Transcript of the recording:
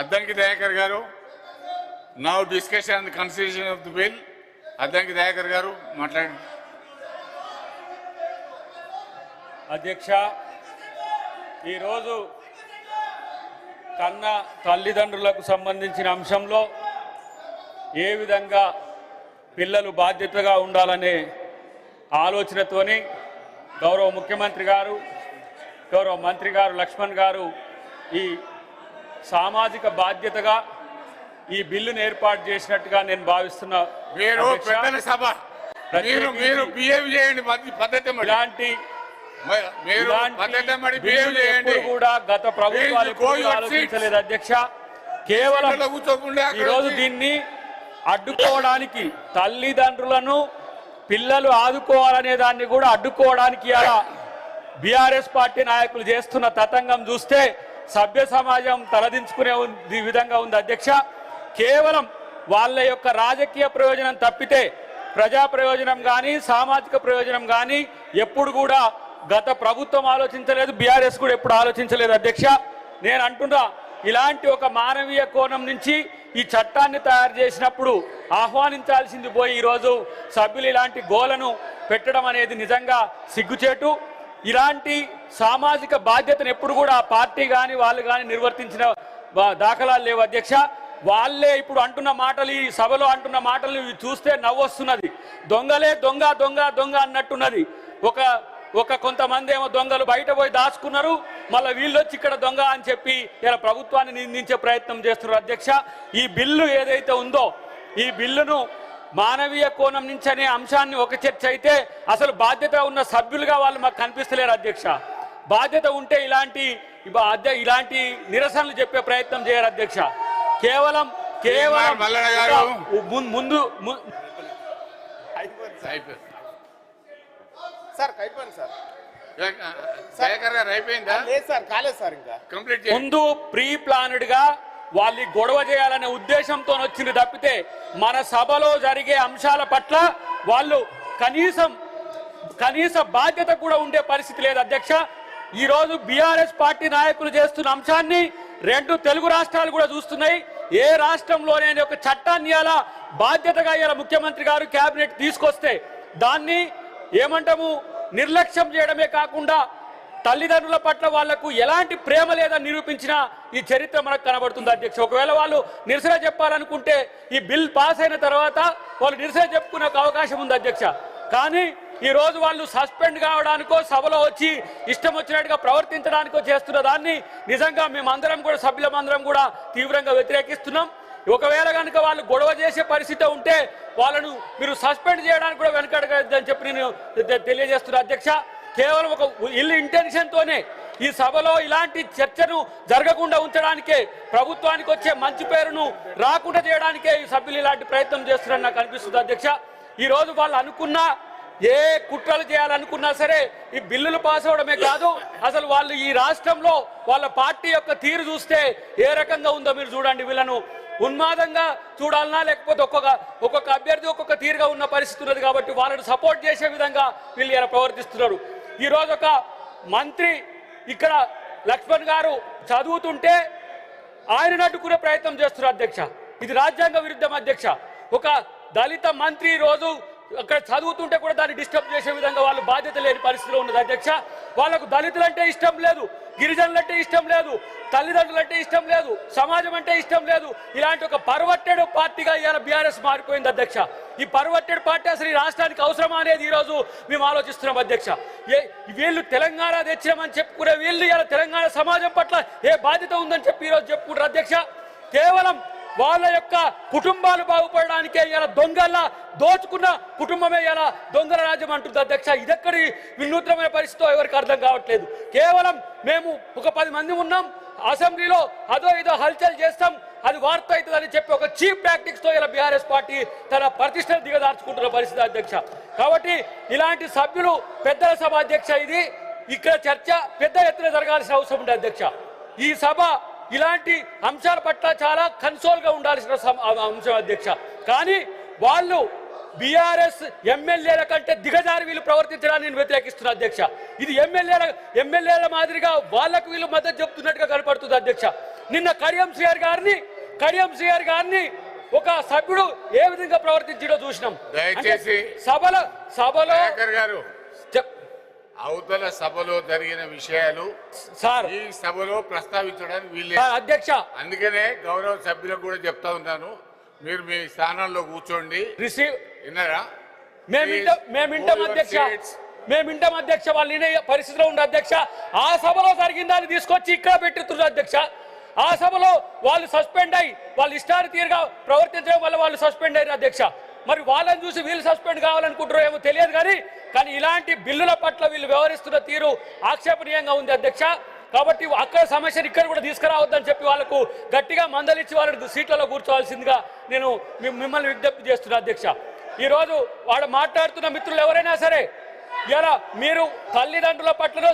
అద్దంకి దయాకర్ గారు. Now discussion the consideration of the bill. Addanki Dayakar గారు మాట్లాడండి. అధ్యక్ష, ఈరోజు కన్న తల్లిదండ్రులకు సంబంధించిన అంశంలో ఏ విధంగా పిల్లలు బాధ్యతగా ఉండాలనే ఆలోచనతోని గౌరవ ముఖ్యమంత్రి గారు, గౌరవ మంత్రి గారు లక్ష్మణ్ గారు ఈ సామాజిక బాధ్యతగా ఈ బిల్లును ఏర్పాటు చేసినట్టుగా నేను భావిస్తున్నా. కూడా గత ప్రభుత్వాలు ఆలోచించలేదు అధ్యక్ష. కేవలం ఈరోజు దీన్ని అడ్డుకోవడానికి, తల్లిదండ్రులను పిల్లలు ఆదుకోవాలనే దాన్ని కూడా అడ్డుకోవడానికి అలా బీఆర్ఎస్ పార్టీ నాయకులు చేస్తున్న తతంగం చూస్తే సభ్య సమాజం తలదించుకునే విధంగా ఉంది అధ్యక్ష. కేవలం వాళ్ళ యొక్క రాజకీయ ప్రయోజనం తప్పితే ప్రజా ప్రయోజనం కానీ సామాజిక ప్రయోజనం కానీ ఎప్పుడు కూడా గత ప్రభుత్వం ఆలోచించలేదు, బీఆర్ఎస్ కూడా ఎప్పుడు ఆలోచించలేదు అధ్యక్ష. నేను అంటున్నా, ఇలాంటి ఒక మానవీయ కోణం నుంచి ఈ చట్టాన్ని తయారు చేసినప్పుడు ఆహ్వానించాల్సింది పోయి ఈరోజు సభ్యులు ఇలాంటి గోలను పెట్టడం అనేది నిజంగా సిగ్గుచేటు. ఇలాంటి సామాజిక బాధ్యతను ఎప్పుడు కూడా పార్టీ కానీ వాళ్ళు కానీ నిర్వర్తించిన దాఖలాలు లేవు అధ్యక్ష. వాళ్ళే ఇప్పుడు అంటున్న మాటలు, ఈ సభలో అంటున్న మాటలు చూస్తే నవ్వొస్తున్నది. దొంగలే దొంగ దొంగ దొంగ అన్నట్టున్నది. ఒక కొంతమంది ఏమో దొంగలు బయట పోయి దాచుకున్నారు, మళ్ళీ వీళ్ళు వచ్చి ఇక్కడ దొంగ అని చెప్పి ఇలా ప్రభుత్వాన్ని నిందించే ప్రయత్నం చేస్తున్నారు అధ్యక్ష. ఈ బిల్లు ఏదైతే ఉందో ఈ బిల్లును మానవీయ కోణం నుంచి అనే అంశాన్ని ఒక చర్చ అయితే అసలు బాధ్యత ఉన్న సభ్యులుగా వాళ్ళు మాకు కనిపిస్తలేరు అధ్యక్ష. బాధ్యత ఉంటే ఇలాంటి నిరసనలు చెప్పే ప్రయత్నం చేయరు అధ్యక్ష. కేవలం ముందు ముందు ప్రీ ప్లాన్డ్ గా వాళ్ళు గొడవ చేయాలనే ఉద్దేశంతో వచ్చింది తప్పితే మన సభలో జరిగే అంశాల పట్ల వాళ్ళు కనీస బాధ్యత కూడా ఉండే పరిస్థితి లేదు అధ్యక్ష. ఈరోజు బీఆర్ఎస్ పార్టీ నాయకులు చేస్తున్న అంశాన్ని 2 తెలుగు రాష్ట్రాలు కూడా చూస్తున్నాయి. ఏ రాష్ట్రంలోనే ఒక చట్టాన్ని ఇలా బాధ్యతగా ఇలా ముఖ్యమంత్రి గారు కేబినెట్ తీసుకొస్తే దాన్ని ఏమంటాము నిర్లక్ష్యం చేయడమే కాకుండా తల్లిదండ్రుల పట్ల వాళ్లకు ఎలాంటి ప్రేమ లేదని నిరూపించిన ఈ చరిత్ర మనకు కనబడుతుంది అధ్యక్ష. ఒకవేళ వాళ్ళు నిరసన చెప్పాలనుకుంటే ఈ బిల్ పాస్ అయిన తర్వాత వాళ్ళు నిరసన చెప్పుకునే అవకాశం ఉంది అధ్యక్ష. కానీ ఈ రోజు వాళ్ళు సస్పెండ్ కావడానికో సభలో వచ్చి ఇష్టం వచ్చినట్టుగా ప్రవర్తించడానికో చేస్తున్న దాన్ని నిజంగా మేమందరం కూడా సభ్యులమందరం కూడా తీవ్రంగా వ్యతిరేకిస్తున్నాం. ఒకవేళ కనుక వాళ్ళు గొడవ చేసే పరిస్థితి ఉంటే వాళ్ళను మీరు సస్పెండ్ చేయడానికి కూడా వెనకడగద్దని చెప్పి నేను తెలియజేస్తున్నా అధ్యక్ష. కేవలం ఒక ఇల్లు ఇంటెన్షన్తోనే ఈ సభలో ఇలాంటి చర్చను జరగకుండా ఉంచడానికే, ప్రభుత్వానికి వచ్చే మంచి పేరును రాకుండా చేయడానికే ఈ సభ్యులు ఇలాంటి ప్రయత్నం చేస్తున్నారని నాకు అనిపిస్తుంది అధ్యక్ష. ఈ రోజు వాళ్ళు అనుకున్న ఏ కుట్రలు చేయాలనుకున్నా సరే ఈ బిల్లులు పాస్ అవడమే కాదు, అసలు వాళ్ళు ఈ రాష్ట్రంలో వాళ్ళ పార్టీ యొక్క తీరు చూస్తే ఏ రకంగా ఉందో మీరు చూడండి. వీళ్ళను ఉన్మాదంగా చూడాలన్నా లేకపోతే ఒక్కొక్క అభ్యర్థి ఒక్కొక్క తీరుగా ఉన్న పరిస్థితి ఉన్నది కాబట్టి వాళ్ళని సపోర్ట్ చేసే విధంగా వీళ్ళు ఇలా ప్రవర్తిస్తున్నారు. ఈరోజు ఒక మంత్రి ఇక్కడ లక్ష్మణ్ గారు చదువుతుంటే ఆయనను అడ్డుకునే ప్రయత్నం చేస్తున్నారు అధ్యక్ష. ఇది రాజ్యాంగ విరుద్ధం అధ్యక్ష. ఒక దళిత మంత్రి రోజు అక్కడ చదువుతుంటే కూడా దాన్ని డిస్టర్బ్ చేసే విధంగా వాళ్ళు బాధ్యత లేని పరిస్థితిలో ఉన్నది అధ్యక్ష. వాళ్ళకు దళితులంటే ఇష్టం లేదు, గిరిజనులంటే ఇష్టం లేదు, తల్లిదండ్రులంటే ఇష్టం లేదు, సమాజం అంటే ఇష్టం లేదు. ఇలాంటి ఒక పర్వర్టెడ్ పార్టీగా ఇవాళ బీఆర్ఎస్ మారిపోయింది అధ్యక్ష. ఈ పర్వర్టెడ్ పార్టీ అసలు ఈ రాష్ట్రానికి అవసరమా అనేది ఈరోజు మేము ఆలోచిస్తున్నాం అధ్యక్ష. వీళ్ళు తెలంగాణ తెచ్చినామని చెప్పుకునే వీళ్ళు ఇలా తెలంగాణ సమాజం పట్ల ఏ బాధ్యత ఉందని చెప్పి ఈరోజు చెప్పుకుంటారు అధ్యక్ష. కేవలం వాళ్ళ యొక్క కుటుంబాలు బాగుపడడానికే ఇలా దొంగల్లా దోచుకున్న కుటుంబమే ఇలా దొంగల రాజ్యం అంటుంది అధ్యక్ష. ఇదెక్కడి వినూత్నమైన పరిస్థితితో ఎవరికి అర్థం కావట్లేదు. కేవలం మేము ఒక 10 మంది ఉన్నాం, అసెంబ్లీలో అదో ఇదో హల్చల్ చేస్తాం, అది వార్త అవుతుందని చెప్పి ఒక చీప్ టాక్టిక్స్ తో ఇలా బీఆర్ఎస్ పార్టీ తన ప్రతిష్టను దిగదార్చుకుంటున్న పరిస్థితి అధ్యక్ష. కాబట్టి ఇలాంటి సభ్యులు పెద్దల సభ అధ్యక్ష, ఇది ఇక్కడ చర్చ పెద్ద ఎత్తున జరగాల్సిన అవసరం ఉంది అధ్యక్ష. ఈ సభ ఇలాంటి అంశాల పట్ల చాలా కన్సోల్ గా ఉండాల్సిన అంశం అధ్యక్ష. కానీ వాళ్ళు బీఆర్ఎస్ ఎమ్మెల్యేల కంటే దిగజారి వీళ్ళు ప్రవర్తించడాన్ని నేను వ్యతిరేకిస్తున్నా అధ్యక్ష. ఇది ఎమ్మెల్యేల మాదిరిగా వాళ్ళకు వీళ్ళు మద్దతు చెప్తున్నట్టుగా కనపడుతుంది అధ్యక్ష. నిన్న కడియం శ్రీహరి గారిని ఒక సభ్యుడు ఏ విధంగా ప్రవర్తించడో చూసినాం. దయచేసి సభలో దయాకర్ గారు అవతల సభలో జరిగిన విషయాలు సార్ ఈ సభలో ప్రస్తావించడానికి వీళ్ళే అధ్యక్ష. అందుకనే గౌరవ సభ్యులకు కూడా చెప్తా ఉన్నాను, మీరు మీ స్థానాల్లో కూర్చోండి. రిసీవ్ విన్నారా? మేమింటాం అధ్యక్ష. వాళ్ళు వినే పరిస్థితిలో ఉండే అధ్యక్ష. ఆ సభలో జరిగిన దాన్ని తీసుకొచ్చి ఇక్కడ పెట్టుతున్నారు అధ్యక్ష. ఆ సభలో వాళ్ళు సస్పెండ్ అయ్యి వాళ్ళు ఇష్టారీతిగా ప్రవర్తించడం వల్ల వాళ్ళు సస్పెండ్ అయ్యారు అధ్యక్ష. మరి వాళ్ళని చూసి వీళ్ళు సస్పెండ్ కావాలనుకుంటారో ఏమో తెలియదు కానీ ఇలాంటి బిల్లుల పట్ల వీళ్ళు వ్యవహరిస్తున్న తీరు ఆక్షేపణీయంగా ఉంది అధ్యక్ష. కాబట్టి అక్కడ సమస్యను ఇక్కడ కూడా తీసుకురావద్దని చెప్పి వాళ్ళకు గట్టిగా మందలిచ్చి వాళ్ళని సీట్లలో కూర్చోవాల్సిందిగా నేను మిమ్మల్ని విజ్ఞప్తి చేస్తున్నా అధ్యక్ష. ఈరోజు వాడు మాట్లాడుతున్న మిత్రులు ఎవరైనా సరే ఇలా మీరు తల్లిదండ్రుల పట్లనో